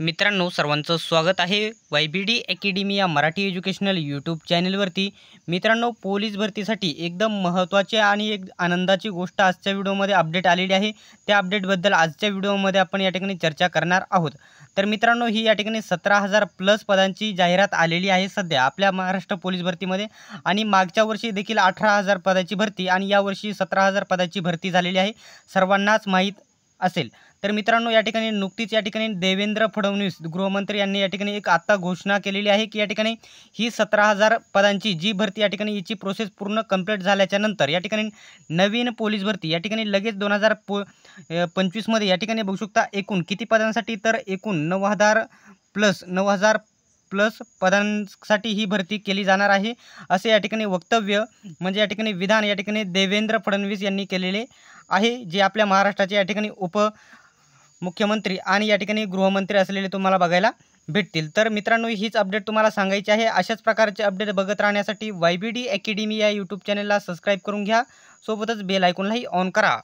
मित्रांनो, सर्वांचं स्वागत आहे YBD अकॅडमी या मराठी एज्युकेशनल यूट्यूब चॅनलवरती। मित्रांनो, पोलीस भरतीसाठी एकदम महत्त्वाची आणि एक आनंदाची गोष्ट आजच्या व्हिडिओमध्ये अपडेट आलेली आहे। त्या अपडेटबद्दल आजच्या व्हिडिओमध्ये आपण या ठिकाणी चर्चा करणार आहोत। तर मित्रांनो, ही या ठिकाणी 17,000 प्लस पदांची जाहिरात आलेली आहे सध्या आपल्या महाराष्ट्र पोलीस भरतीमध्ये। आणि मागच्या वर्षी देखील 18,000 पदाची भरती आणि यावर्षी 17,000 पदाची भरती झालेली आहे, सर्वांनाच माहीत असेल। तर मित्रांनो, या ठिकाणी नुकतीच या ठिकाणी देवेंद्र फडणवीस गृहमंत्री यांनी या ठिकाणी एक आता घोषणा केलेली आहे की या ठिकाणी ही 17,000 पदांची जी भरती या ठिकाणी याची प्रोसेस पूर्ण कंप्लीट झाल्याच्या नंतर या ठिकाणी नवीन पोलीस भरती या ठिकाणी लगेच 2025 मध्ये या ठिकाणी बघू शकता एकूण किती पदांसाठी, तर एकूण 9,000 प्लस पदांसाठी ही भरती केली जाणार आहे, असे या ठिकाणी वक्तव्य म्हणजे या ठिकाणी विधान या ठिकाणी देवेंद्र फडणवीस यांनी केलेले आहे, जे आपल्या महाराष्ट्राचे या ठिकाणी उपमुख्यमंत्री आणि या ठिकाणी गृहमंत्री असलेले तुम्हाला बघायला भेटतील। तर मित्रांनो, हीच अपडेट तुम्हाला सांगायची आहे। अशाच प्रकारचे अपडेट बघत राहण्यासाठी YBD अकॅडमी या यूट्यूब चॅनलला सबस्क्राईब करून घ्या, सोबतच बेल आयकॉनलाही ऑन करा।